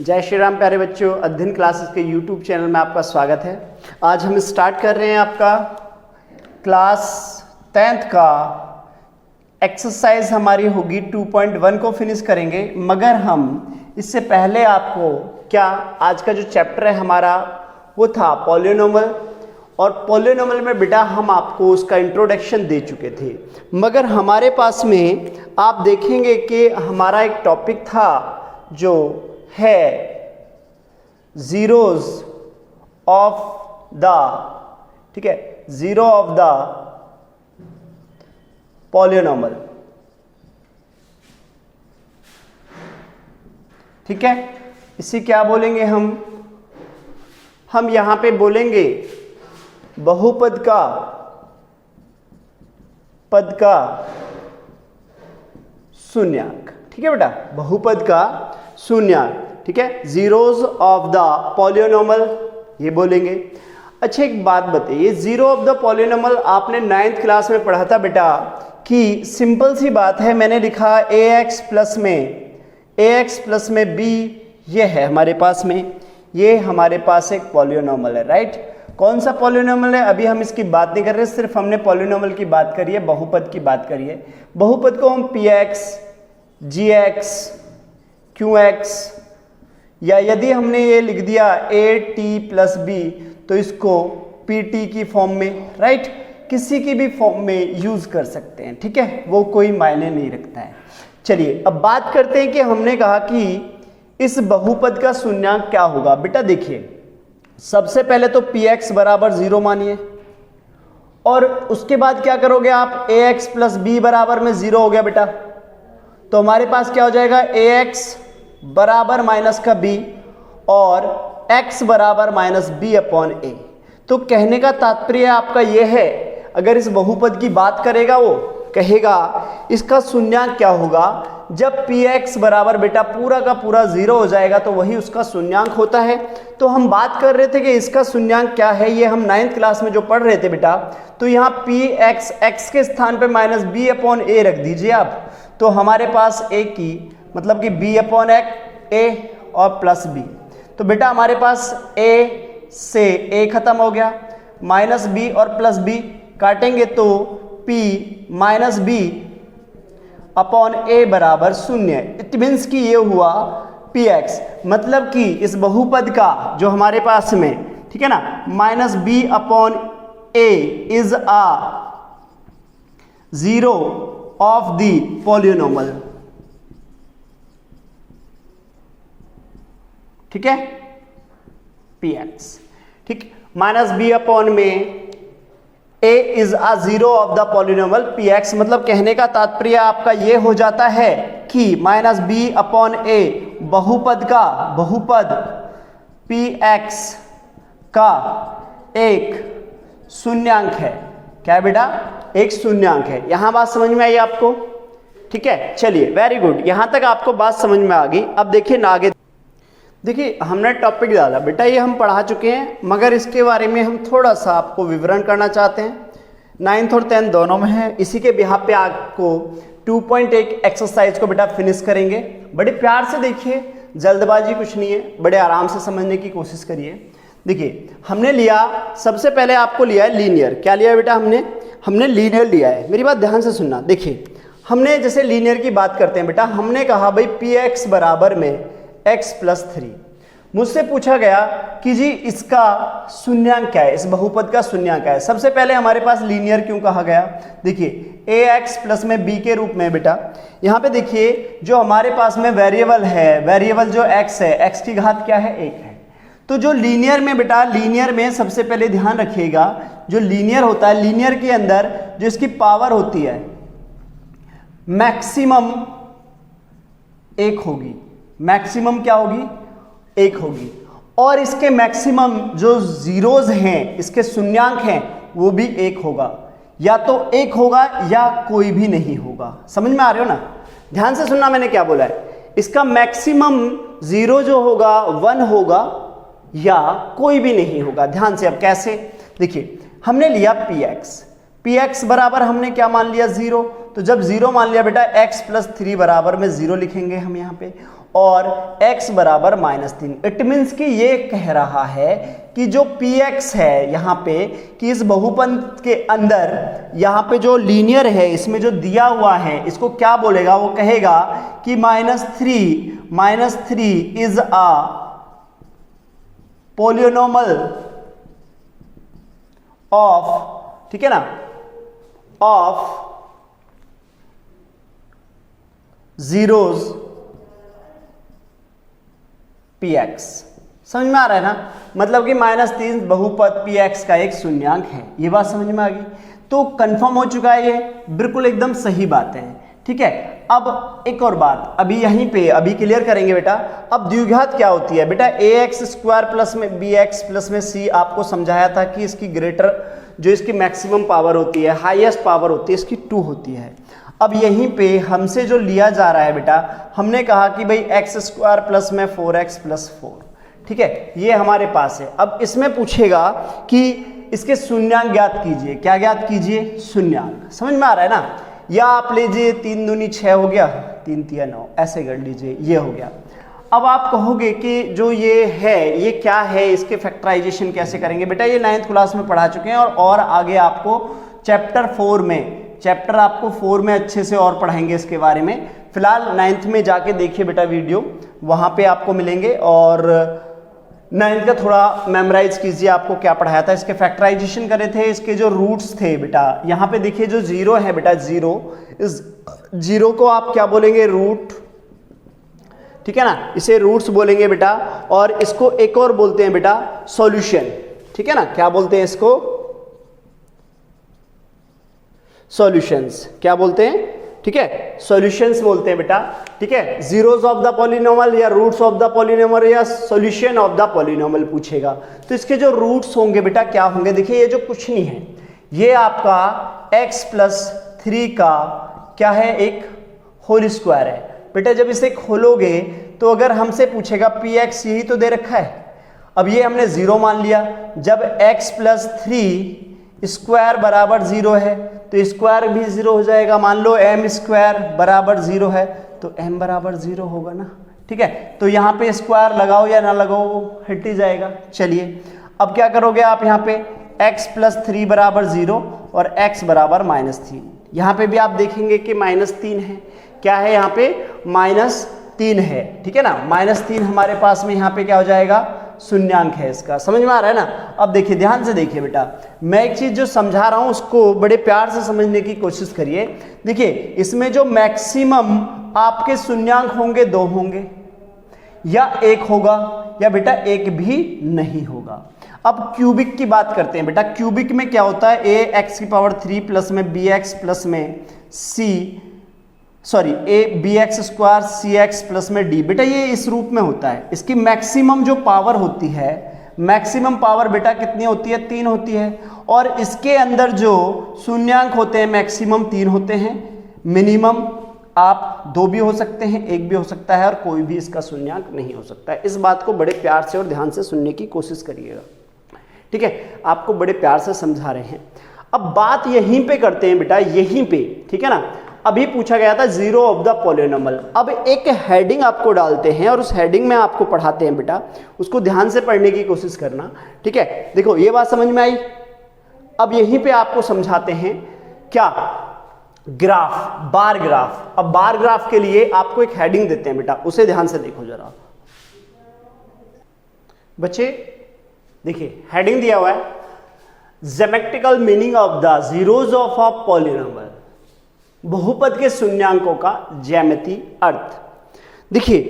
जय श्री राम प्यारे बच्चों, अध्ययन क्लासेस के YouTube चैनल में आपका स्वागत है। आज हम स्टार्ट कर रहे हैं आपका क्लास 10th का एक्सरसाइज हमारी होगी 2.1 को फिनिश करेंगे। मगर हम इससे पहले आपको क्या आज का जो चैप्टर है हमारा वो था पॉलिनोमियल, और पॉलिनोमियल में बेटा हम आपको उसका इंट्रोडक्शन दे चुके थे। मगर हमारे पास में आप देखेंगे कि हमारा एक टॉपिक था जो है जीरोज ऑफ द, ठीक है, जीरो ऑफ द पॉलिनोमियल, ठीक है। इसे क्या बोलेंगे हम यहां पे बोलेंगे बहुपद का शून्यक, ठीक है बेटा, बहुपद का शून्यक, ठीक है, जीरोज ऑफ द पॉलिनोमियल ये बोलेंगे। अच्छा एक बात बताइए, जीरो ऑफ द पॉलिनोमियल आपने 9th क्लास में पढ़ा था बेटा कि सिंपल सी बात है, मैंने लिखा ax प्लस में b, ये है हमारे पास में, ये हमारे पास एक पॉलिनोमियल है, राइट। कौन सा पॉलिनोमियल है अभी हम इसकी बात नहीं कर रहे, सिर्फ हमने पॉलिनोमियल की बात करी है, बहुपद की बात करी है। बहुपद को हम px, gx, qx, या यदि हमने ये लिख दिया at प्लस b तो इसको pt की फॉर्म में, राइट, किसी की भी फॉर्म में यूज कर सकते हैं, ठीक है, वो कोई मायने नहीं रखता है। चलिए अब बात करते हैं कि हमने कहा कि इस बहुपद का शून्यक क्या होगा। बेटा देखिए, सबसे पहले तो px बराबर 0 मानिए, और उसके बाद क्या करोगे आप, ax प्लस b बराबर में 0 हो गया बेटा, तो हमारे पास क्या हो जाएगा, ax बराबर माइनस का b और x बराबर माइनस b अपॉन a। तो कहने का तात्पर्य आपका यह है, अगर इस बहुपद की बात करेगा वो कहेगा इसका शून्यक क्या होगा, जब px बराबर बेटा पूरा का पूरा 0 हो जाएगा तो वही उसका शून्यक होता है। तो हम बात कर रहे थे कि इसका शून्यक क्या है, ये हम 9th क्लास में जो पढ़ रहे थे बेटा, तो यहाँ px, x के स्थान पे माइनस b अपॉन a रख दीजिए आप, तो हमारे पास a की मतलब कि b अपॉन a और प्लस b, तो बेटा हमारे पास a से a खत्म हो गया, माइनस b और प्लस b काटेंगे तो p minus b upon a बराबर 0। इट मीन्स कि ये हुआ px, मतलब कि इस बहुपद का जो हमारे पास में, ठीक है ना, minus b upon a is a zero of the polynomial, ठीक है, px, ठीक, माइनस b अपॉन में a is a zero of the polynomial px, मतलब कहने का तात्पर्य आपका ये हो जाता है कि माइनस b अपॉन a बहुपद px का एक शून्यक है। क्या है बेटा, एक शून्यक है। यहां बात समझ में आई आपको, ठीक है। चलिए वेरी गुड, यहां तक आपको बात समझ में आ गई। अब देखिए ना आगे, देखिए हमने टॉपिक डाला बेटा, ये हम पढ़ा चुके हैं, मगर इसके बारे में हम थोड़ा सा आपको विवरण करना चाहते हैं। 9th और 10th दोनों में है, इसी के बिहाफ पे आपको 2.1 एक्सरसाइज को बेटा फिनिश करेंगे। बड़े प्यार से देखिए, जल्दबाजी कुछ नहीं है, बड़े आराम से समझने की कोशिश करिए। देखिए हमने लिया, सबसे पहले आपको लिया है लीनियर। क्या लिया है बेटा, हमने लीनियर लिया है। मेरी बात ध्यान से सुनना। देखिए हमने जैसे लीनियर की बात करते हैं बेटा, हमने कहा भाई px बराबर में x प्लस 3। मुझसे पूछा गया कि जी इसका शून्यक क्या है, इस बहुपद का शून्यक क्या है। सबसे पहले हमारे पास लीनियर क्यों कहा गया, देखिए ax प्लस में b के रूप में बेटा, यहाँ पे देखिए जो हमारे पास में वेरिएबल है, वेरिएबल जो x है, x की घात क्या है, 1 है। तो जो लीनियर में बेटा, लीनियर में सबसे पहले ध्यान रखिएगा, जो लीनियर होता है, लीनियर के अंदर जो इसकी पावर होती है मैक्सिमम 1 होगी, मैक्सिमम क्या होगी, 1 होगी, और इसके मैक्सिमम जो जीरोज हैं, इसके शून्यक हैं, वो भी 1 होगा, या तो 1 होगा या कोई भी नहीं होगा। समझ में आ रहे हो ना, ध्यान से सुनना मैंने क्या बोला है। इसका मैक्सिमम जीरो जो होगा 1 होगा या कोई भी नहीं होगा। ध्यान से, अब कैसे, देखिए हमने लिया px बराबर हमने क्या मान लिया, 0। तो जब 0 मान लिया बेटा, x प्लस 3 बराबर में 0 लिखेंगे हम यहाँ पे, और x बराबर -3। इट मीन्स कि ये कह रहा है कि जो px है यहाँ पे, कि इस बहुपद के अंदर यहाँ पे जो लीनियर है इसमें जो दिया हुआ है इसको क्या बोलेगा, वो कहेगा कि -3 इज अ पोलिनोमियल ऑफ, ठीक है ना, ऑफ जीरोज px। समझ में आ रहा है ना, मतलब कि -3 बहुपद px का एक शून्यांक है। ये बात समझ में आ गई, तो कंफर्म हो चुका है, ये बिल्कुल एकदम सही बात है। ठीक है, अब एक और बात अभी यहीं पे अभी क्लियर करेंगे बेटा। अब द्विघात क्या होती है बेटा, ax² प्लस में bx प्लस में c आपको समझाया था कि इसकी ग्रेटर जो इसकी मैक्सिमम पावर होती है, हाईएस्ट पावर होती है, इसकी 2 होती है। अब यहीं पे हमसे जो लिया जा रहा है बेटा, हमने कहा कि भाई x² प्लस में 4x प्लस 4, ठीक है, ये हमारे पास है। अब इसमें पूछेगा कि इसके शून्यांक ज्ञात कीजिए। क्या ज्ञात कीजिए? शून्यांक। समझ में आ रहा है ना, या आप लीजिए 3 दूनी 6 हो गया, 3 तिया 9, ऐसे कर लीजिए, ये हो गया। अब आप कहोगे कि जो ये है ये क्या है, इसके फैक्टराइजेशन कैसे करेंगे बेटा, ये 9th क्लास में पढ़ा चुके हैं और आगे आपको चैप्टर 4 में अच्छे से और पढ़ाएंगे इसके बारे में। फिलहाल 9th में जाके देखिए बेटा वीडियो, वहाँ पे आपको मिलेंगे, और 9th का थोड़ा मेमोराइज कीजिए आपको क्या पढ़ाया था। इसके फैक्टराइजेशन करे थे, इसके जो रूट्स थे बेटा, यहाँ पे देखिए जो 0 है बेटा, 0, इस 0 को आप क्या बोलेंगे? रूट, ठीक है ना, इसे रूट्स बोलेंगे बेटा। और इसको एक और बोलते हैं बेटा सॉल्यूशन, ठीक है ना, क्या बोलते हैं इसको? सॉल्यूशंस। क्या बोलते हैं? ठीक है, सॉल्यूशंस बोलते हैं बेटा। ठीक है, जीरोस ऑफ द पॉलिनोमियल या रूट्स ऑफ द पॉलिनोमियल या सॉल्यूशन ऑफ द पॉलिनोमियल पूछेगा, तो इसके जो रूट्स होंगे बेटा क्या होंगे? देखिए ये जो कुछ नहीं है, ये आपका x प्लस 3 का क्या है? एक होल स्क्वायर है बेटा। जब इसे खोलोगे तो अगर हमसे पूछेगा px, यही तो दे रखा है। अब ये हमने 0 मान लिया। जब x प्लस 3 स्क्वायर बराबर 0 है तो स्क्वायर भी 0 हो जाएगा। मान लो m स्क्वायर बराबर 0 है तो m बराबर 0 होगा ना। ठीक है, तो यहाँ पे स्क्वायर लगाओ या ना लगाओ वो हट ही जाएगा। चलिए अब क्या करोगे आप, यहाँ पे x प्लस 3 बराबर 0 और x बराबर -3। यहाँ पे भी आप देखेंगे कि -3 है। क्या है यहाँ पे? -3 है। ठीक है ना, -3 हमारे पास में यहाँ पे क्या हो जाएगा? शून्यांक है इसका। समझ में आ रहा है ना? अब देखिए, ध्यान से देखिए बेटा, मैं एक चीज जो समझा रहा हूं उसको बड़े प्यार से समझने की कोशिश करिए। देखिए इसमें जो मैक्सिमम आपके शून्यांक होंगे 2 होंगे या 1 होगा या बेटा 1 भी नहीं होगा। अब क्यूबिक की बात करते हैं बेटा। क्यूबिक में क्या होता है? ax3 प्लस में bx प्लस में bx² cx प्लस में d। बेटा ये इस रूप में होता है। इसकी मैक्सिमम जो पावर होती है, मैक्सिमम पावर बेटा कितनी होती है? 3 होती है। और इसके अंदर जो शून्यांक होते हैं मैक्सिमम 3 होते हैं, मिनिमम आप 2 भी हो सकते हैं, 1 भी हो सकता है, और कोई भी इसका शून्यांक नहीं हो सकता है। इस बात को बड़े प्यार से और ध्यान से सुनने की कोशिश करिएगा। ठीक है, आपको बड़े प्यार से समझा रहे हैं। अब बात यहीं पे करते हैं बेटा, यहीं पे। ठीक है ना, अभी पूछा गया था जीरो ऑफ द पॉलिनोमियल। अब एक हेडिंग आपको डालते हैं और उस हेडिंग में आपको पढ़ाते हैं बेटा, उसको ध्यान से पढ़ने की कोशिश करना। ठीक है, देखो ये बात समझ में आई। अब यहीं पे आपको समझाते हैं क्या? Graph, bar graph. अब बार ग्राफ के लिए आपको एक हेडिंग देते हैं बेटा, उसे ध्यान से देखो जरा बच्चे। देखिए हेडिंग दिया हुआ है, geometrical meaning of the zeros of a polynomial, बहुपद के शून्यांकों का ज्यामितीय अर्थ। देखिए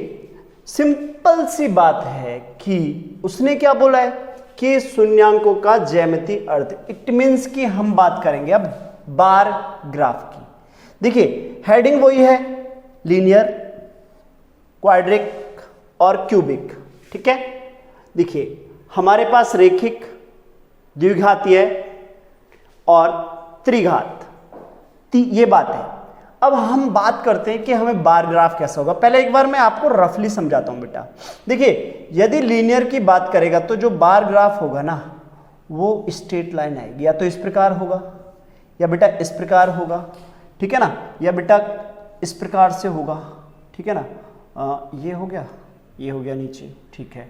सिंपल सी बात है कि उसने क्या बोला है कि शून्यांकों का ज्यामितीय अर्थ। इट मीन्स कि हम बात करेंगे अब बार ग्राफ की। देखिए हेडिंग वही है, लीनियर, क्वाड्रिक और क्यूबिक। ठीक है, देखिए हमारे पास रेखिक, द्विघातीय और त्रिघात, ये बात है। अब हम बात करते हैं कि हमें बार ग्राफ कैसा होगा। पहले एक बार मैं आपको रफली समझाता हूं बेटा। देखिए यदि लीनियर की बात करेगा तो जो बार ग्राफ होगा ना वो स्ट्रेट लाइन आएगी, या तो इस प्रकार होगा या बेटा इस प्रकार होगा। ठीक है ना, या बेटा इस प्रकार से होगा। ठीक है ना, ये हो गया नीचे, ठीक है,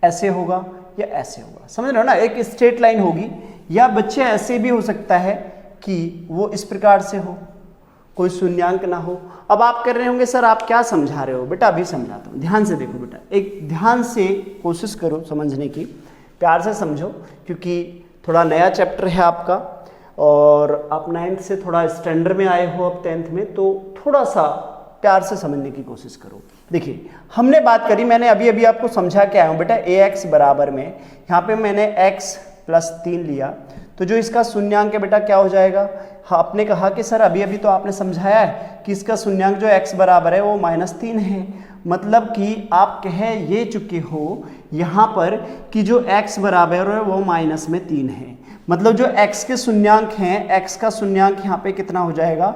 ऐसे होगा या ऐसे होगा, समझ रहे हो ना, एक स्ट्रेट लाइन होगी, या बच्चे ऐसे भी हो सकता है कि वो इस प्रकार से हो, कोई शून्यांक ना हो। अब आप कर रहे होंगे सर आप क्या समझा रहे हो, बेटा अभी समझाता हूँ, ध्यान से देखो बेटा, एक ध्यान से कोशिश करो समझने की, प्यार से समझो, क्योंकि थोड़ा नया चैप्टर है आपका और आप 9th से थोड़ा स्टैंडर्ड में आए हो, अब 10th में, तो थोड़ा सा प्यार से समझने की कोशिश करो। देखिए हमने बात करी, मैंने अभी अभी आपको समझा के आया हूँ बेटा, ax बराबर में यहाँ पे मैंने x + 3 लिया, तो जो इसका शून्यांक है बेटा क्या हो जाएगा। हाँ, आपने कहा कि सर अभी अभी तो आपने समझाया है कि इसका शून्यांक जो x बराबर है वो -3 है, मतलब कि आप कह ये चुके हो यहाँ पर कि जो x बराबर है वो -3 है, मतलब जो x के शून्यांक हैं, x का शून्यांक यहाँ पे कितना हो जाएगा,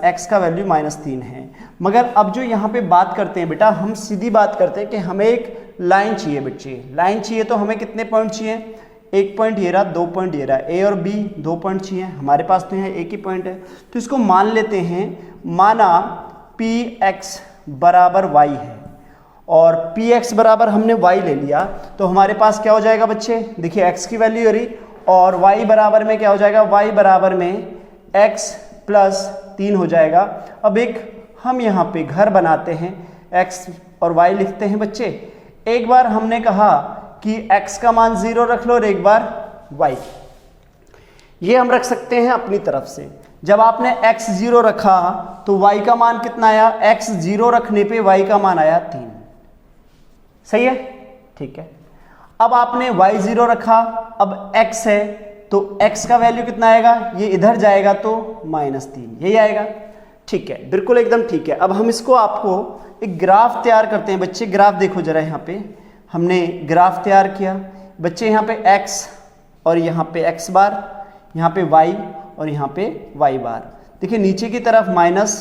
x का वैल्यू -3 है। मगर अब जो यहाँ पे बात करते हैं बेटा, हम सीधी बात करते हैं कि हमें एक लाइन चाहिए बच्चे, लाइन चाहिए तो हमें कितने पॉइंट चाहिए, 1 पॉइंट ये रहा, 2 पॉइंट ये रहा, ए और बी 2 पॉइंट चाहिए, हमारे पास तो यहाँ एक ही पॉइंट है, तो इसको मान लेते हैं, माना px बराबर y है और px बराबर हमने y ले लिया, तो हमारे पास क्या हो जाएगा बच्चे, देखिए x की वैल्यू हो रही और y बराबर में क्या हो जाएगा, y बराबर में x + 3 हो जाएगा। अब एक हम यहाँ पे घर बनाते हैं, x और y लिखते हैं बच्चे, एक बार हमने कहा कि x का मान 0 रख लो और एक बार y, ये हम रख सकते हैं अपनी तरफ से। जब आपने x 0 रखा तो y का मान कितना आया, x 0 रखने पे y का मान आया 3, सही है, ठीक है। अब आपने y 0 रखा, अब x है तो x का वैल्यू कितना आएगा, ये इधर जाएगा तो -3, यही आएगा, ठीक है, बिल्कुल एकदम ठीक है। अब हम इसको आपको एक ग्राफ तैयार करते हैं बच्चे, ग्राफ देखो जरा, यहाँ पे हमने ग्राफ तैयार किया बच्चे, यहाँ पे x और यहाँ पे x बार, यहाँ पे y और यहाँ पे y बार, देखिए नीचे की तरफ माइनस,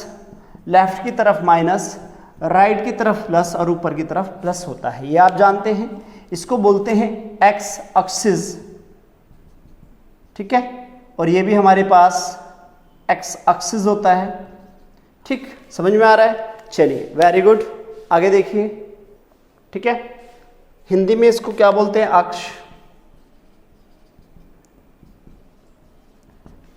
लेफ्ट की तरफ माइनस, राइट की तरफ प्लस और ऊपर की तरफ प्लस होता है, ये आप जानते हैं, इसको बोलते हैं x एक्सिस, ठीक है, और ये भी हमारे पास x एक्सिस होता है, ठीक, समझ में आ रहा है, चलिए वेरी गुड, आगे देखिए, ठीक है, हिंदी में इसको क्या बोलते हैं, अक्ष,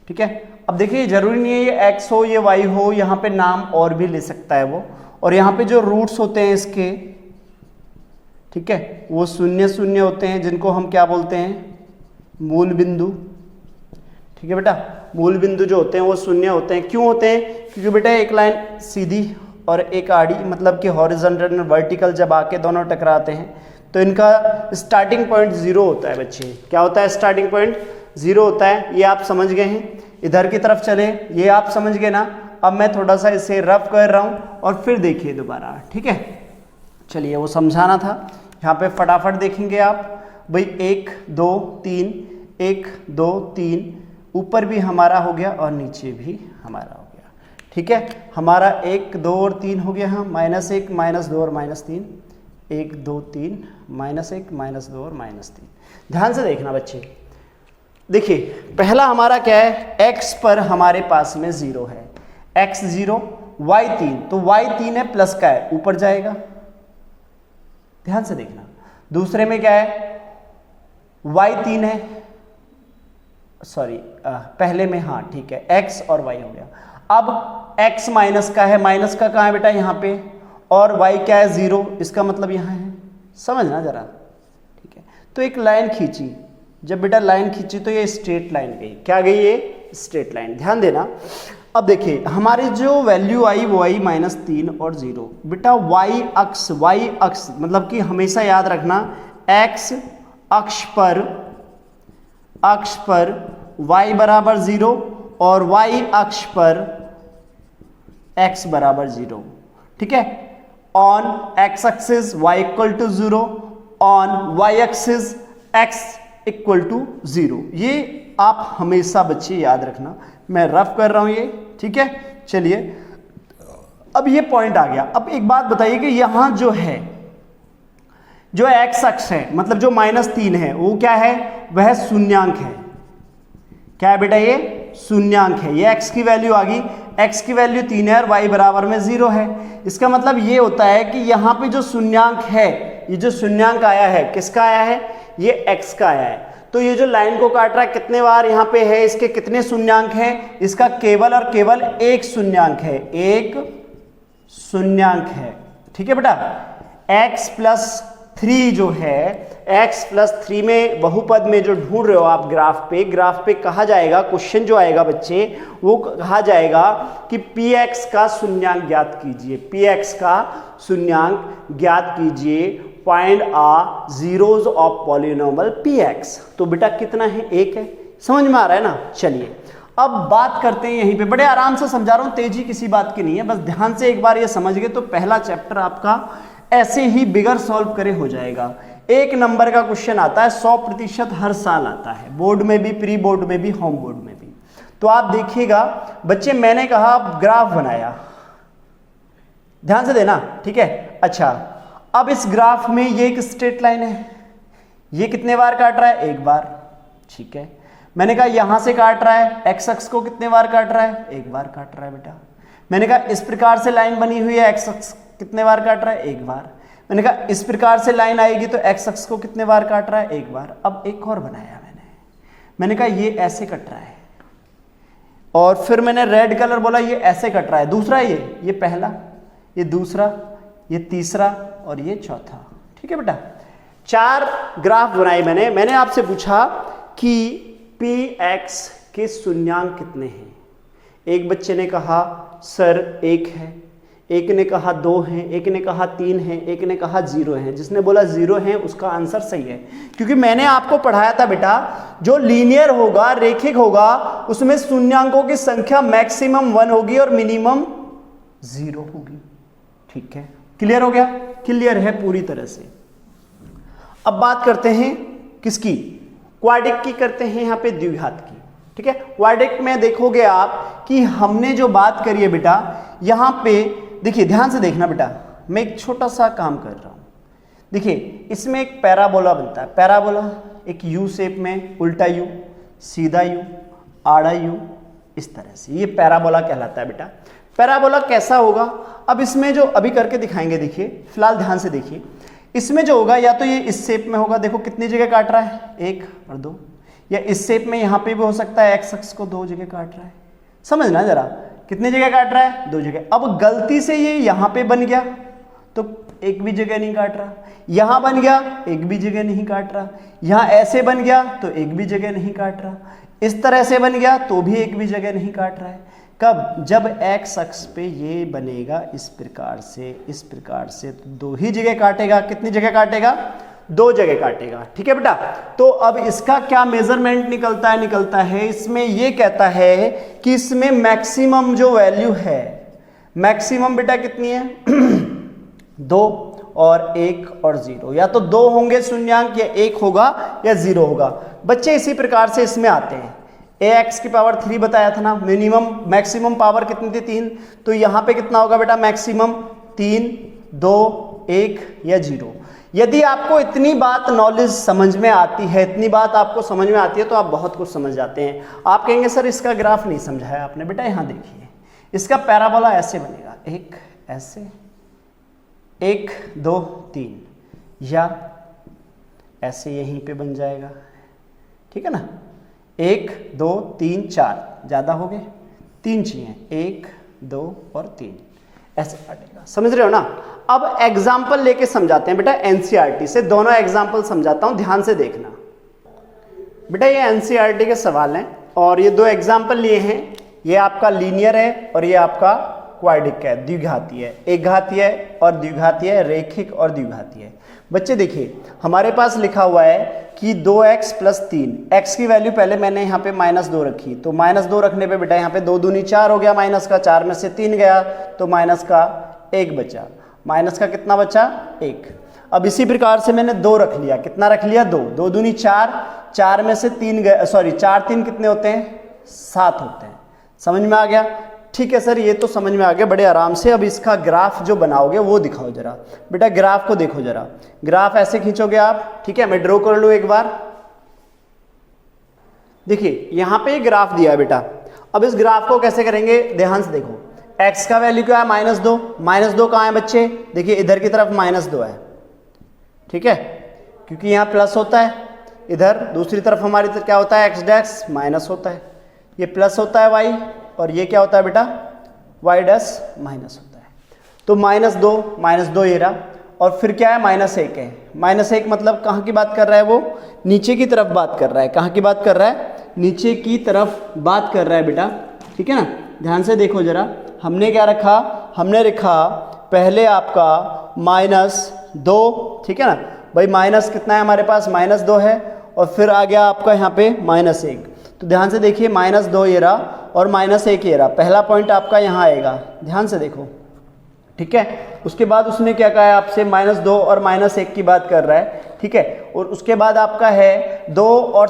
ठीक है। अब देखिए जरूरी नहीं है ये x हो ये y हो, यहाँ पे नाम और भी ले सकता है वो, और यहाँ पे जो रूट्स होते हैं इसके, ठीक है, वो 0 0 होते हैं, जिनको हम क्या बोलते हैं, मूल बिंदु, ठीक है बेटा, मूल बिंदु जो होते हैं वो 0 होते हैं, क्यों होते हैं, क्योंकि बेटा एक लाइन सीधी और एक आड़ी, मतलब कि हॉरिजॉन्टल और वर्टिकल जब आके दोनों टकराते हैं तो इनका स्टार्टिंग पॉइंट 0 होता है बच्चे, क्या होता है, स्टार्टिंग पॉइंट 0 होता है, ये आप समझ गए हैं। इधर की तरफ चले, ये आप समझ गए ना, अब मैं थोड़ा सा इसे रफ कर रहा हूँ और फिर देखिए दोबारा, ठीक है, चलिए वो समझाना था, यहाँ पे फटाफट देखेंगे आप भाई, 1 2 3, 1 2 3, ऊपर भी हमारा हो गया और नीचे भी हमारा हो गया, ठीक है, हमारा 1 2 और 3 हो गया, हाँ, -1 -2 और -3, 1 2 3 -1 -2 और -3, ध्यान से देखना बच्चे, देखिए पहला हमारा क्या है, x पर हमारे पास में 0 है, x 0 y 3, तो y 3 है प्लस का है, ऊपर जाएगा, ध्यान से देखना। दूसरे में क्या है, y 3 है, सॉरी पहले में, हाँ ठीक है, x और y हो गया। अब x माइनस का है, माइनस का कहाँ है बेटा, यहाँ पे, और y क्या है 0, इसका मतलब यहाँ है, समझना जरा, ठीक है। तो एक लाइन खींची, जब बेटा लाइन खींची तो ये स्ट्रेट लाइन गई, क्या गई, ये स्ट्रेट लाइन, ध्यान देना। अब देखिए हमारी जो वैल्यू आई वो आई -3 और 0, बेटा y अक्ष मतलब कि हमेशा याद रखना, x अक्ष पर y बराबर 0 और y अक्ष पर x बराबर 0, ठीक है। On x axis y equal to 0, on y axis x equal to 0, ये आप हमेशा बच्चे याद रखना, मैं रफ कर रहा हूं ये, ठीक है। चलिए अब ये पॉइंट आ गया। अब एक बात बताइए कि यहां जो है, जो x अक्ष है, मतलब जो -3 है, वो क्या है, वह शून्यांक है, क्या है बेटा, ये शून्यांक है, ये x की वैल्यू आ गई, x की वैल्यू 3 है और y बराबर में 0 है। इसका मतलब ये होता है कि यहाँ पे जो शून्यांक है, ये जो शून्यांक आया है किसका आया है, ये x का आया है। तो ये जो लाइन को काट रहा है कितने बार यहाँ पे है, इसके कितने शून्यांक हैं, इसका केवल और केवल एक शून्यांक है, एक शून्यांक है। ठीक है बेटा, x प्लस 3 जो है, x प्लस 3 में बहुपद में जो ढूंढ रहे हो आप ग्राफ पे कहा जाएगा, क्वेश्चन जो आएगा बच्चे वो कहा जाएगा कि px का शून्यांक ज्ञात कीजिए, px का शून्यांक ज्ञात कीजिए, find a zeros of polynomial px। तो बेटा कितना है, एक है, समझ में आ रहा है ना। चलिए अब बात करते हैं यहीं पे, बड़े आराम से समझा रहा हूं, तेजी किसी बात की नहीं है, बस ध्यान से एक बार ये समझ गए तो पहला चैप्टर आपका ऐसे ही बिगर सॉल्व करे हो जाएगा। 1 नंबर का क्वेश्चन आता है, 100% हर साल आता है, बोर्ड में भी, प्री बोर्ड में भी, होम बोर्ड में भी। तो आप देखिएगा बच्चे, मैंने कहा ग्राफ बनाया, ध्यान से देना, ठीक है। अच्छा, अब इस ग्राफ में ये एक स्ट्रेट लाइन है, ये कितने बार काट रहा है, एक बार, ठीक है। मैंने कहा यहां से काट रहा है, एक्स अक्ष को कितने बार काट रहा है, एक बार काट रहा है बेटा। मैंने कहा इस प्रकार से लाइन बनी हुई है, एक्स अक्ष कितने बार काट रहा है, एक बार। मैंने कहा इस प्रकार से लाइन आएगी तो एक्स अक्ष को कितने बार काट रहा है, एक बार। अब एक और बनाया मैंने कहा ये ऐसे कट रहा है, और फिर मैंने रेड कलर बोला ये ऐसे कट रहा है, दूसरा ये पहला, ये दूसरा, ये तीसरा और ये चौथा। ठीक है बेटा, 4 ग्राफ बनाए मैंने आपसे पूछा कि px के शून्यांक कितने हैं। एक बच्चे ने कहा सर 1 है, एक ने कहा 2 हैं, एक ने कहा 3 हैं, एक ने कहा 0 है। जिसने बोला 0 है उसका आंसर सही है, क्योंकि मैंने आपको पढ़ाया था बेटा, जो लीनियर होगा, रेखिक होगा, उसमें शून्यांकों की संख्या मैक्सिमम 1 होगी और मिनिमम 0 होगी। ठीक है, क्लियर हो गया, क्लियर है पूरी तरह से। अब बात करते हैं किसकी, क्वाड्रिक की करते हैं, यहाँ पे द्विघात की। ठीक है, क्वाड्रिक में देखोगे आप कि हमने जो बात करी है बेटा, यहाँ पे देखिए, ध्यान से देखना बेटा, मैं एक छोटा सा काम कर रहा हूँ। देखिए इसमें एक पैराबोला बनता है, पैराबोला एक यू शेप में, उल्टा यू, सीधा यू, आड़ा यू, इस तरह से, ये पैराबोला कहलाता है बेटा। पैराबोला कैसा होगा, अब इसमें जो अभी करके दिखाएंगे, देखिए फिलहाल ध्यान से देखिए, इसमें जो होगा या तो ये इस शेप में होगा, देखो कितनी जगह काट रहा है, 1 और 2, या इस शेप में यहाँ पे भी हो सकता है, एक्स अक्ष को 2 जगह काट रहा है। समझना जरा, कितनी जगह काट रहा है, 2 जगह। अब गलती से ये यहाँ पे बन गया तो एक भी जगह नहीं काट रहा, यहाँ बन गया एक भी जगह नहीं काट रहा, यहाँ ऐसे बन गया तो एक भी जगह नहीं काट रहा, इस तरह से बन गया तो भी एक भी जगह नहीं काट रहा है। कब, जब एक्स अक्ष पे ये बनेगा इस प्रकार से, तो 2 ही जगह काटेगा। कितनी जगह काटेगा, 2 जगह काटेगा। ठीक है बेटा, तो अब इसका क्या मेजरमेंट निकलता है, इसमें ये कहता है कि इसमें मैक्सिमम जो वैल्यू है, मैक्सिमम बेटा कितनी है 2 और 1 और 0, या तो 2 होंगे शून्यांक, या 1 होगा या 0 होगा। बच्चे इसी प्रकार से इसमें आते हैं, ax की पावर 3 बताया था ना, मिनिमम मैक्सिमम पावर कितनी थी, 3, तो यहाँ पे कितना होगा बेटा, मैक्सिमम 3, 2, 1 या 0। यदि आपको इतनी बात नॉलेज समझ में आती है, इतनी बात आपको समझ में आती है, तो आप बहुत कुछ समझ जाते हैं। आप कहेंगे सर इसका ग्राफ नहीं समझाया आपने, बेटा यहाँ देखिए, इसका पैराबोला ऐसे बनेगा, एक ऐसे, 1 2 3, या ऐसे यहीं पे बन जाएगा। ठीक है ना, 1 2 3 4, ज़्यादा हो गए, 3 चाहिए, 1 2 और 3, ऐसे काटेगा। समझ रहे हो ना। अब एग्जाम्पल लेके समझाते हैं बेटा, एनसीईआरटी से दोनों एग्जाम्पल समझाता हूं, ध्यान से देखना बेटा। ये एनसीईआरटी के सवाल हैं और ये 2 एग्जाम्पल लिए हैं, ये आपका लीनियर है और ये आपका क्वाड्रिक है, द्विघातीय है, एक घातीय है और द्विघातीय है, रेखिक और द्विघातीय है। बच्चे देखिए हमारे पास लिखा हुआ है कि 2x प्लस 3, x की वैल्यू पहले मैंने यहाँ पे -2 रखी, तो -2 रखने पे बेटा यहाँ पे 2 दूनी 4 हो गया, माइनस का 4 में से 3 गया तो माइनस का 1 बचा, माइनस का कितना बचा, 1। अब इसी प्रकार से मैंने 2 रख लिया, कितना रख लिया, 2, 2 दूनी 4, 4 में से 3 गए, सॉरी 4 3 कितने होते हैं, 7 होते हैं। समझ में आ गया। ठीक है सर, ये तो समझ में आ गया बड़े आराम से। अब इसका ग्राफ जो बनाओगे वो दिखाओ जरा बेटा, ग्राफ को देखो जरा, ग्राफ ऐसे खींचोगे आप। ठीक है, मैं ड्रॉ कर लूं एक बार। देखिए यहां पे ग्राफ दिया है बेटा, अब इस ग्राफ को कैसे करेंगे, ध्यान से देखो, x का वैल्यू क्या है -2, -2 कहाँ है बच्चे, देखिए इधर की तरफ -2 है, ठीक है, क्योंकि यहाँ प्लस होता है, इधर दूसरी तरफ हमारी तरफ क्या होता है, x डैश माइनस होता है, ये प्लस होता है y, और ये क्या होता है बेटा, y डैश माइनस होता है। तो -2 ये रहा, और फिर क्या है -1 है, -1 मतलब कहाँ की बात कर रहा है, वो नीचे की तरफ बात कर रहा है, कहाँ की बात कर रहा है, नीचे की तरफ बात कर रहा है बेटा, ठीक है ना। ध्यान से देखो जरा, हमने क्या रखा, हमने लिखा पहले आपका -2, ठीक है ना भाई, माइनस कितना है हमारे पास, -2 है, और फिर आ गया आपका यहाँ पे -1। तो ध्यान से देखिए, -2 ये रहा और -1 ये रहा, पहला पॉइंट आपका यहाँ आएगा, ध्यान से देखो, ठीक है। उसके बाद उसने क्या कहा है आपसे, -2 और -1 की बात कर रहा है, ठीक है। और उसके बाद आपका है 2 और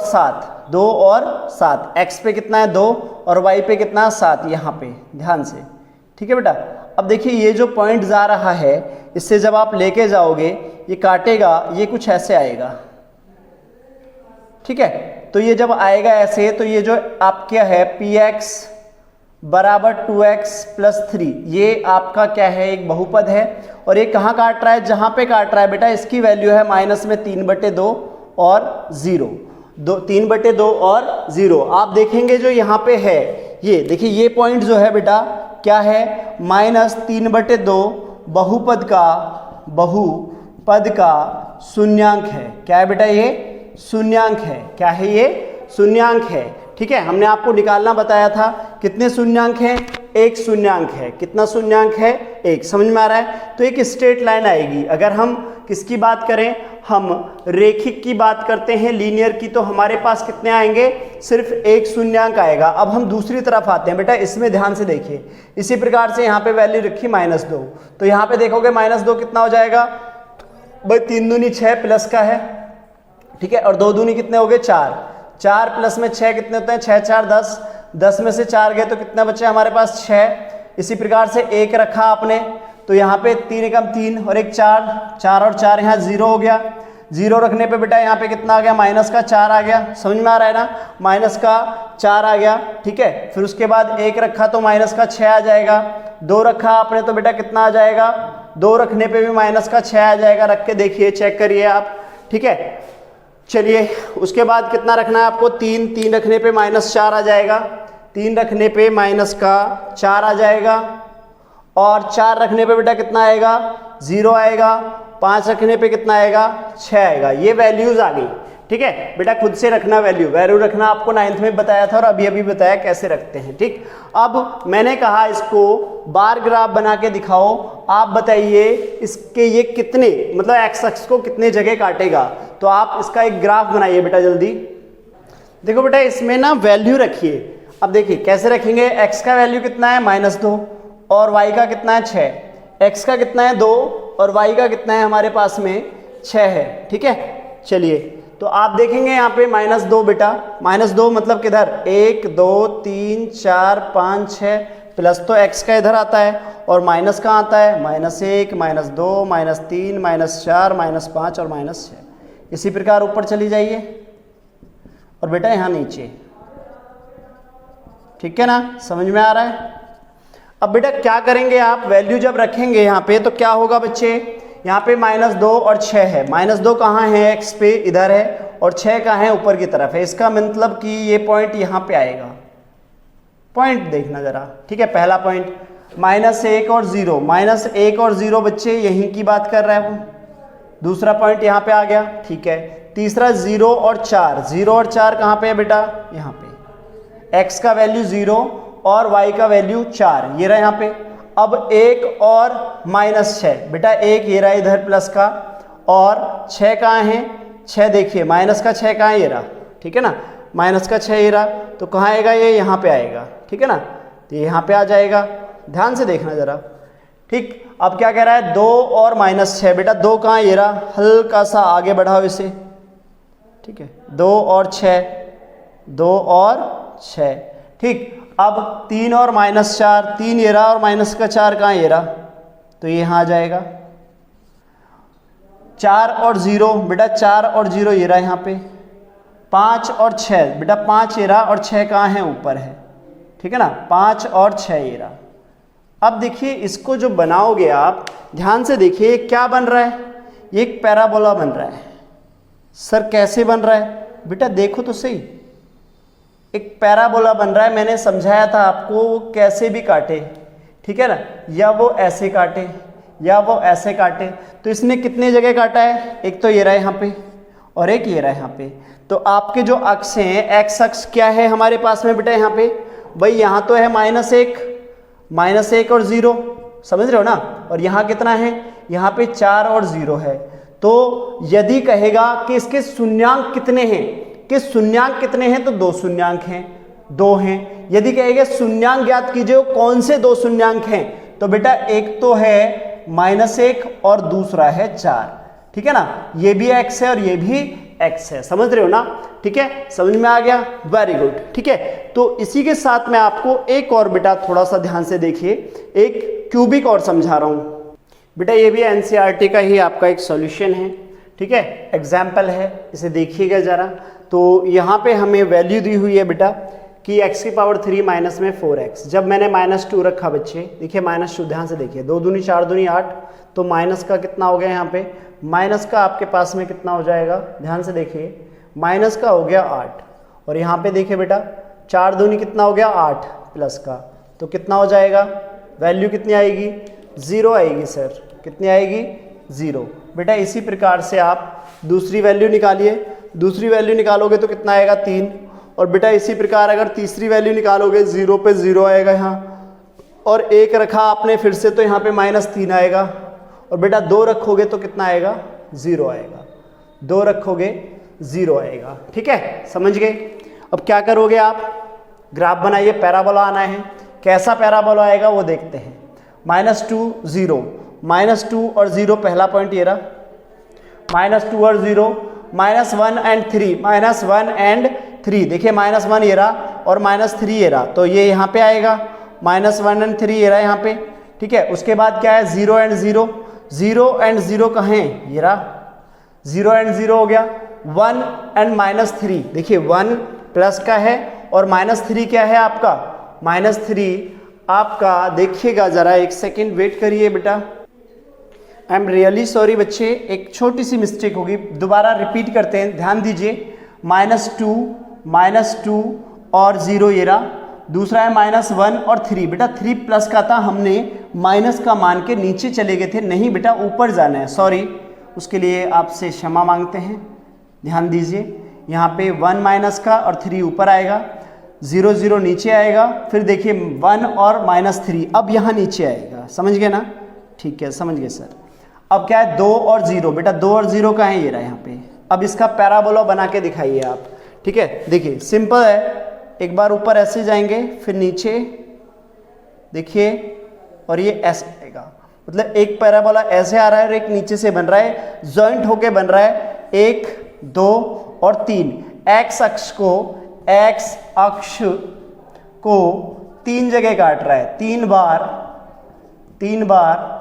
7, x पे कितना है 2 और y पे कितना है 7, यहाँ पे ध्यान से, ठीक है बेटा। अब देखिए ये जो पॉइंट जा रहा है, इससे जब आप लेके जाओगे, ये काटेगा, ये कुछ ऐसे आएगा, ठीक है। तो ये जब आएगा ऐसे, तो ये जो आपका है px बराबर 2x + 3, ये आपका क्या है, एक बहुपद है, और ये कहाँ काट रहा है, जहाँ पे काट रहा है बेटा, इसकी वैल्यू है -3/2 और 0, 3/2 और 0। आप देखेंगे जो यहाँ पे है, ये देखिए ये पॉइंट जो है बेटा क्या है, -3/2 बहुपद का शून्यांक है। क्या है बेटा, ये शून्यांक है, क्या है ये, शून्यांक है, ठीक है। हमने आपको निकालना बताया था, कितने शून्यांक हैं, एक शून्यांक है, कितना शून्यांक है, एक, समझ में आ रहा है। तो एक स्ट्रेट लाइन आएगी, अगर हम किसकी बात करें, हम रेखिक की बात करते हैं, लीनियर की, तो हमारे पास कितने आएंगे, सिर्फ एक शून्यांक आएगा। अब हम दूसरी तरफ आते हैं बेटा, इसमें ध्यान से देखिए, इसी प्रकार से यहाँ पे वैल्यू रखी -2, तो यहाँ पे देखोगे -2 कितना हो जाएगा भाई, 3 दूनी 6 प्लस का है, ठीक है, और 2 दूनी कितने हो गए 4, 4 प्लस में 6 कितने होते हैं, 6 4 10, 10 में से 4 गए तो कितना बचे हमारे पास 6। इसी प्रकार से 1 रखा आपने, तो यहाँ पे 3 एकम 3 और 1 4, 4 और 4 यहाँ 0 हो गया, 0 रखने पे बेटा यहाँ पे कितना आ गया, -4 आ गया, समझ में आ रहा है ना, -4 आ गया, ठीक है। फिर उसके बाद 1 रखा तो -6 आ जाएगा, 2 रखा आपने तो बेटा कितना आ जाएगा, 2 रखने पे भी -6 आ जाएगा, रख के देखिए, चेक करिए आप, ठीक है। चलिए उसके बाद कितना रखना है आपको, 3 रखने पे -4 आ जाएगा, 3 रखने पे -4 आ जाएगा, और 4 रखने पे बेटा कितना आएगा, 0 आएगा, 5 रखने पे कितना आएगा, 6 आएगा। ये वैल्यूज आ गई, ठीक है बेटा, खुद से रखना, वैल्यू रखना आपको 9th में बताया था, और अभी बताया कैसे रखते हैं, ठीक। अब मैंने कहा इसको बार ग्राफ बना के दिखाओ, आप बताइए इसके ये कितने, मतलब एक्स अक्ष को कितने जगह काटेगा, तो आप इसका एक ग्राफ बनाइए बेटा जल्दी। देखो बेटा इसमें ना वैल्यू रखिए, अब देखिए कैसे रखेंगे, x का वैल्यू कितना है -2 और y का कितना है 6, x का कितना है 2 और y का कितना है हमारे पास में 6 है, ठीक है। चलिए तो आप देखेंगे यहाँ पे -2 बेटा, -2 मतलब किधर, 1 2 3 4 5 6, प्लस तो x का इधर आता है, और माइनस कहाँ आता है, -1 -2 -3 -4 -5 और -6। इसी प्रकार ऊपर चली जाइए, और बेटा यहाँ नीचे, ठीक है ना, समझ में आ रहा है। अब बेटा क्या करेंगे आप, वैल्यू जब रखेंगे यहाँ पे तो क्या होगा बच्चे, यहाँ पे -2 और 6 है, -2 कहाँ है, x पे इधर है, और 6 कहाँ है, ऊपर की तरफ है। इसका मतलब कि ये पॉइंट यहाँ पे आएगा, पॉइंट देखना जरा, ठीक है। पहला पॉइंट -1 और 0, -1 और 0 बच्चे यहीं की बात कर रहा है वो, दूसरा पॉइंट यहाँ पे आ गया, ठीक है। तीसरा 0 और 4, 0 और 4 कहाँ पे है बेटा, यहाँ पे, x का वैल्यू 0 और y का वैल्यू 4, ये रहा यहाँ पे। अब 1 और -6 बेटा, 1 ये रहा इधर प्लस का, और 6 कहाँ है, 6 देखिए, -6 कहाँ है, ये रहा, ठीक है ना, -6 ये रहा, तो कहाँ आएगा, ये यहाँ पे आएगा, ठीक है ना, तो ये यहाँ पे आ जाएगा, ध्यान से देखना जरा, ठीक। अब क्या कह रहा है, 2 और -6 बेटा, 2 कहाँ, ये रहा, हल्का सा आगे बढ़ाओ इसे, ठीक है, 2 और 6, 2 और 6, ठीक। अब 3 और -4, 3 ये रहा, और -4 कहाँ, ये रहा, तो ये यहाँ आ जाएगा। 4 और 0 बेटा, 4 और 0 ये रहा यहाँ पे। 5 और 6 बेटा, 5 ये रहा और 6 कहाँ है, ऊपर है, ठीक है ना, 5 और 6 ये रहा। अब देखिए इसको जो बनाओगे आप, ध्यान से देखिए क्या बन रहा है, ये एक पैराबोला बन रहा है। सर कैसे बन रहा है बेटा, देखो तो सही, एक पैराबोला बन रहा है। मैंने समझाया था आपको वो कैसे भी काटे, ठीक है ना, या वो ऐसे काटे या वो ऐसे काटे। तो इसने कितने जगह काटा है, एक तो ये रहा यहाँ पे और एक ये रहा यहाँ पे। तो आपके जो अक्ष हैं, एक्स अक्ष क्या है हमारे पास में बेटा यहाँ पे, भाई यहाँ तो है -1 और 0, समझ रहे हो ना, और यहाँ कितना है, यहाँ पे 4 और 0 है। तो यदि कहेगा कि इसके शून्यांक कितने हैं, कि शून्यांक कितने हैं, तो 2 शून्यांक हैं, 2 हैं। यदि कहेगा शून्यांक ज्ञात कीजिए, कौन से 2 शून्यांक हैं, तो बेटा एक तो है -1 और दूसरा है 4, ठीक है ना, ये भी x है और ये भी x है, समझ रहे हो ना, ठीक है, समझ में आ गया, वेरी गुड, ठीक है। तो इसी के साथ मैं आपको एक और बेटा थोड़ा सा ध्यान से देखिए, एक क्यूबिक और समझा रहा हूं बेटा, ये भी एनसीईआरटी का ही आपका एक सॉल्यूशन है, ठीक है, एग्जाम्पल है, इसे देखिएगा जरा। तो यहाँ पे हमें वैल्यू दी हुई है बेटा कि x³ माइनस में 4x, जब मैंने -2 रखा बच्चे, देखिए -2, ध्यान से देखिए, 2 दूनी 4 दूनी 8, तो माइनस का कितना हो गया यहाँ पे, माइनस का आपके पास में कितना हो जाएगा, ध्यान से देखिए, माइनस का हो गया 8, और यहाँ पे देखिए बेटा 4 दूनी कितना हो गया 8 प्लस का, तो कितना हो जाएगा, वैल्यू कितनी आएगी, 0 आएगी सर, कितनी आएगी, 0। बेटा इसी प्रकार से आप दूसरी वैल्यू निकालिए, दूसरी वैल्यू निकालोगे तो कितना आएगा, 3, और बेटा इसी प्रकार अगर तीसरी वैल्यू निकालोगे, 0 पे 0 आएगा यहाँ, और 1 रखा आपने फिर से, तो यहाँ पे -3 आएगा, और बेटा 2 रखोगे तो कितना आएगा, 0 आएगा, 2 रखोगे 0 आएगा, ठीक है, समझ गए। अब क्या करोगे आप, ग्राफ बनाइए, पैराबोला आना है, कैसा पैराबोला आएगा वो देखते हैं। -2 0, -2 और 0 पहला पॉइंट ये रहा, -2 और 0, -1 एंड 3, -1 एंड 3, देखिए -1 ये रहा और -3 ये रहा, तो ये यहाँ पे आएगा, -1 एंड 3 ये रहा यहाँ पे, ठीक है। उसके बाद क्या है, 0 एंड 0, 0 एंड 0 कहाँ है, ये रहा, 0 एंड 0 हो गया, 1 एंड -3, देखिए 1 प्लस का है और -3 क्या है आपका, -3 आपका, देखिएगा जरा, एक सेकेंड वेट करिए बेटा, आई एम रियली सॉरी बच्चे, एक छोटी सी मिस्टेक होगी, दोबारा रिपीट करते हैं, ध्यान दीजिए, -2 और 0 ये रहा, दूसरा है -1 और 3, बेटा 3 प्लस का था, हमने माइनस का मान के नीचे चले गए थे, नहीं बेटा ऊपर जाना है, सॉरी, उसके लिए आपसे क्षमा मांगते हैं, ध्यान दीजिए, यहाँ पे 1 माइनस का और 3 ऊपर आएगा, 0 0 नीचे आएगा, फिर देखिए 1 और -3 अब यहाँ नीचे आएगा, समझ गए ना, ठीक है, समझ गए सर। अब क्या है, 2 और 0, बेटा 2 और 0 का है, ये रहा यहाँ पे, अब इसका पैराबोला बना के दिखाइए आप, ठीक है, देखिए सिंपल है, एक बार ऊपर ऐसे जाएंगे, फिर नीचे देखिए, और ये ऐसे आएगा, मतलब एक पैराबोला ऐसे आ रहा है और एक नीचे से बन रहा है, जॉइंट होके बन रहा है, 1 2 और 3, एक्स अक्ष को 3 जगह काट रहा है, 3 बार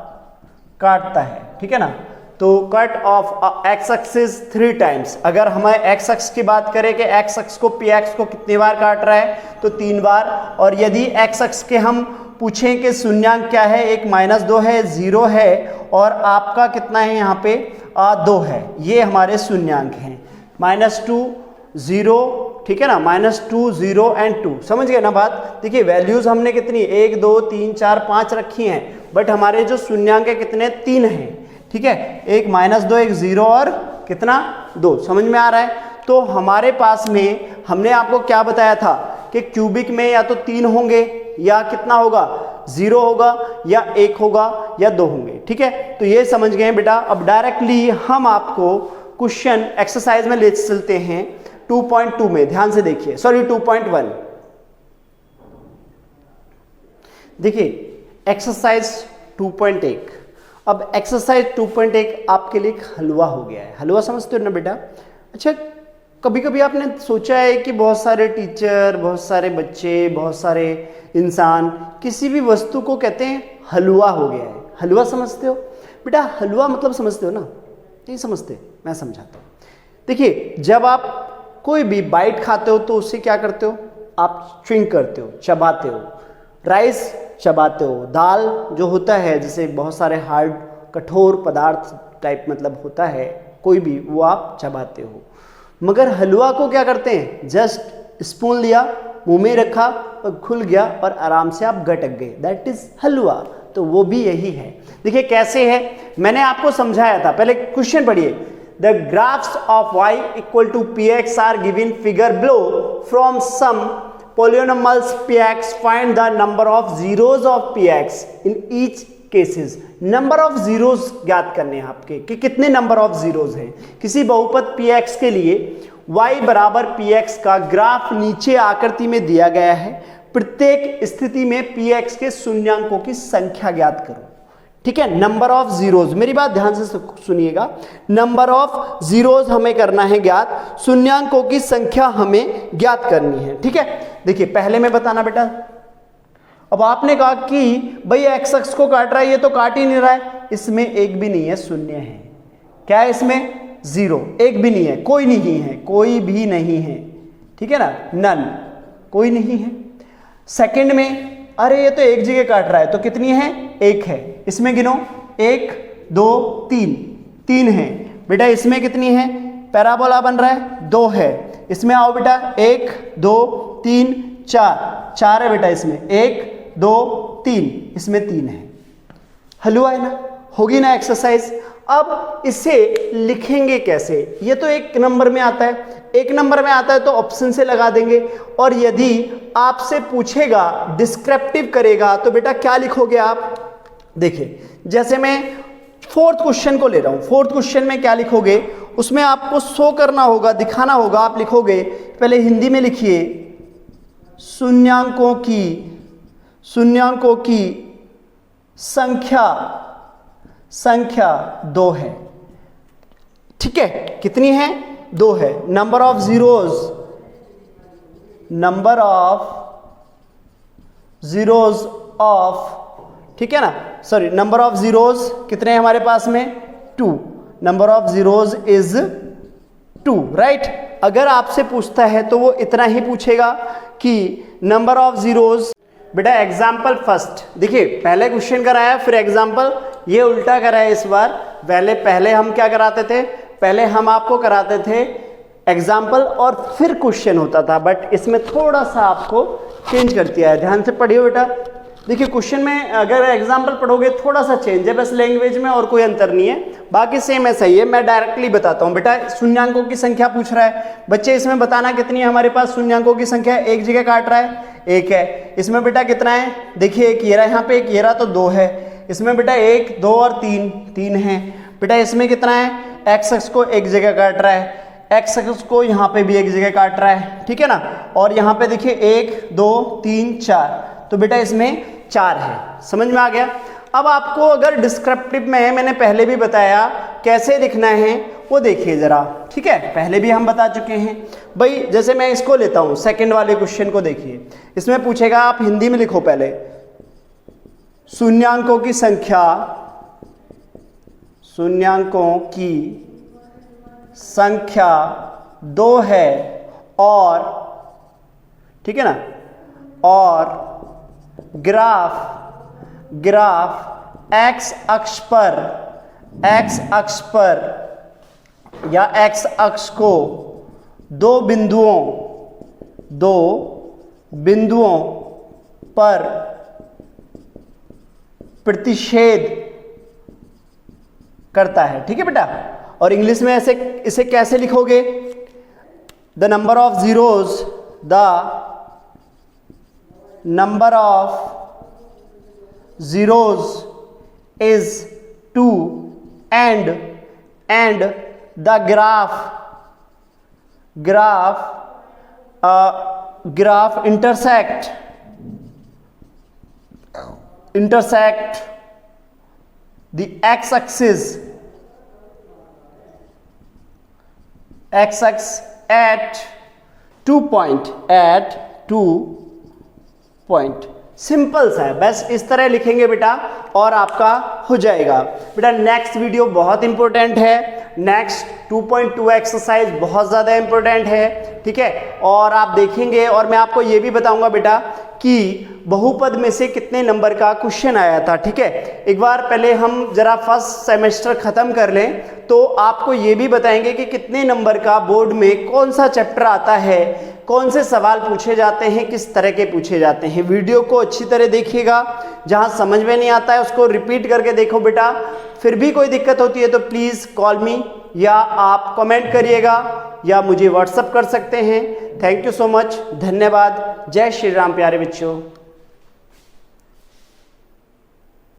काटता है, ठीक है ना। तो cut off x axis 3 times, अगर हमें एक्स अक्ष की बात करें कि एक्स अक्ष को पी एक्स को कितनी बार काट रहा है, तो 3 बार, और यदि एक्स अक्ष के हम पूछें कि शून्यांक क्या है, एक -2 है, 0 है, और आपका कितना है यहाँ पे 2 है, ये हमारे शून्यांक हैं, -2 0, ठीक है ना, -2 0 एंड 2, समझ गए ना बात। देखिए वैल्यूज हमने कितनी 1 2 3 4 5 रखी हैं, बट हमारे जो शून्यांक है कितने 3 हैं, ठीक है, एक -2 एक 0 और कितना 2, समझ में आ रहा है। तो हमारे पास में हमने आपको क्या बताया था कि क्यूबिक में या तो 3 होंगे या कितना होगा 0 होगा या 1 होगा या 2 होंगे, ठीक है। तो ये समझ गए बेटा। अब डायरेक्टली हम आपको क्वेश्चन एक्सरसाइज में ले चलते हैं 2.2 में, ध्यान से देखिए, सॉरी 2.1, देखिए एक्सरसाइज 2.1। अब एक्सरसाइज 2.1 आपके लिए एक हलवा हो गया है, हलवा समझते हो ना बेटा। अच्छा, कभी कभी आपने सोचा है कि बहुत सारे टीचर, बहुत सारे बच्चे, बहुत सारे इंसान किसी भी वस्तु को कहते हैं हलवा हो गया है, हलवा समझते हो बेटा, हलवा मतलब समझते हो ना, नहीं समझते, मैं समझाता हूँ। देखिए जब आप कोई भी बाइट खाते हो तो उससे क्या करते हो, आप च्विंग करते हो, चबाते हो, राइस चबाते हो, दाल जो होता है जैसे बहुत सारे हार्ड कठोर पदार्थ टाइप मतलब होता है कोई भी, वो आप चबाते हो। मगर हलवा को क्या करते हैं, जस्ट स्पून लिया, मुंह में रखा और खुल गया और आराम से आप गटक गए, दैट इज हलवा। तो वो भी यही है। देखिए कैसे है, मैंने आपको समझाया था, पहले क्वेश्चन पढ़िए। The graphs of y equal to px are given figure below from some polynomials px, find the number of zeros of px in each cases। Number of zeros ज्ञात करने हैं आपके कि कितने नंबर ऑफ जीरोस हैं किसी बहुपद px के लिए। y बराबर px का ग्राफ नीचे आकृति में दिया गया है। प्रत्येक स्थिति में px के शून्यांकों की संख्या ज्ञात करो। ठीक है, नंबर ऑफ जीरोस, मेरी बात ध्यान से सुनिएगा, नंबर ऑफ जीरोस हमें करना है ज्ञात, शून्यांकों की संख्या हमें ज्ञात करनी है। ठीक है, देखिए पहले में बताना बेटा, अब आपने कहा कि भाई एक्स अक्ष को काट रहा है, ये तो काट ही नहीं रहा है, इसमें एक भी नहीं है, शून्य है। क्या है इसमें, जीरो, एक भी नहीं है, कोई नहीं है, कोई भी नहीं है। ठीक है ना, नन, कोई नहीं है। सेकंड में, अरे ये तो एक जगह काट रहा है, तो कितनी है, एक है, इसमें गिनो, 1 2 3, 3 है बेटा। इसमें कितनी है, पैराबोला बन रहा है, 2 है, इसमें आओ बेटा, 1 2 3 4, 4 है बेटा इसमें, 1 2 3, इसमें 3 है। हलवा है ना, होगी ना एक्सरसाइज। अब इसे लिखेंगे कैसे, ये तो एक नंबर में आता है, एक नंबर में आता है तो ऑप्शन से लगा देंगे। और यदि आपसे पूछेगा, डिस्क्रिप्टिव करेगा, तो बेटा क्या लिखोगे आप, देखिए जैसे मैं फोर्थ क्वेश्चन को ले रहा हूं, फोर्थ क्वेश्चन में क्या लिखोगे, उसमें आपको शो करना होगा, दिखाना होगा। आप लिखोगे, पहले हिंदी में लिखिए, शून्यांकों की संख्या 2 है। ठीक है, कितनी है, 2 है। नंबर ऑफ जीरोस ऑफ, ठीक है ना, सॉरी, नंबर ऑफ जीरोस कितने हैं हमारे पास में, 2, number of zeros is 2, right. अगर आपसे पूछता है तो वो इतना ही पूछेगा कि नंबर ऑफ जीरोस। बेटा एग्जाम्पल फर्स्ट, देखिए पहले क्वेश्चन कराया फिर एग्जाम्पल, ये उल्टा कराया इस बार। पहले हम क्या कराते थे, पहले हम आपको कराते थे एग्जाम्पल और फिर क्वेश्चन होता था, बट इसमें थोड़ा सा आपको चेंज कर दिया है। ध्यान से पढ़िए बेटा, देखिए क्वेश्चन में अगर एग्जाम्पल पढ़ोगे थोड़ा सा चेंज है, बस लैंग्वेज में और कोई अंतर नहीं है, बाकी सेम ऐसा ही है। मैं डायरेक्टली बताता हूँ बेटा, शून्यांकों की संख्या पूछ रहा है बच्चे, इसमें बताना कितनी है हमारे पास शून्यांकों की संख्या। एक जगह काट रहा है, 1 है, इसमें बेटा कितना है, देखिए एक ये रहा, यहाँ पे एक ये रहा तो 2 है, इसमें बेटा 1 2 और 3 है बेटा। इसमें कितना है, एक्स अक्ष को एक जगह काट रहा है, एक्स अक्ष को यहाँ पे भी एक जगह काट रहा है, ठीक है ना। और यहाँ पे देखिए 1 2 3 4, तो बेटा इसमें 4 है। समझ में आ गया। अब आपको अगर डिस्क्रिप्टिव में, मैंने पहले भी बताया कैसे लिखना है, वो देखिए जरा, ठीक है, पहले भी हम बता चुके हैं भाई। जैसे मैं इसको लेता हूं, सेकंड वाले क्वेश्चन को देखिए, इसमें पूछेगा, आप हिंदी में लिखो पहले, शून्यांकों की संख्या 2 है और, ठीक है ना, और ग्राफ एक्स अक्ष पर या एक्स अक्ष को दो बिंदुओं पर प्रतिच्छेद करता है। ठीक है बेटा। और इंग्लिश में इसे कैसे लिखोगे, the number of zeros is 2 and the graph intersect the x-axis at 2 point। Simple सा है, बस इस तरह लिखेंगे बेटा और आपका हो जाएगा। बेटा नेक्स्ट वीडियो बहुत इंपॉर्टेंट है, नेक्स्ट 2.2 एक्सरसाइज बहुत ज़्यादा इंपॉर्टेंट है, ठीक है। और आप देखेंगे और मैं आपको ये भी बताऊंगा बेटा कि बहुपद में से कितने नंबर का क्वेश्चन आया था, ठीक है। एक बार पहले हम जरा फर्स्ट सेमेस्टर खत्म कर लें तो आपको ये भी बताएंगे कि कितने नंबर का बोर्ड में कौन सा चैप्टर आता है, कौन से सवाल पूछे जाते हैं, किस तरह के पूछे जाते हैं। वीडियो को अच्छी तरह देखिएगा, जहां समझ में नहीं आता है उसको रिपीट करके देखो बेटा। फिर भी कोई दिक्कत होती है तो प्लीज़ कॉल मी, या आप कमेंट करिएगा या मुझे व्हाट्सअप कर सकते हैं। थैंक यू सो मच, धन्यवाद। जय श्री राम प्यारे बच्चों।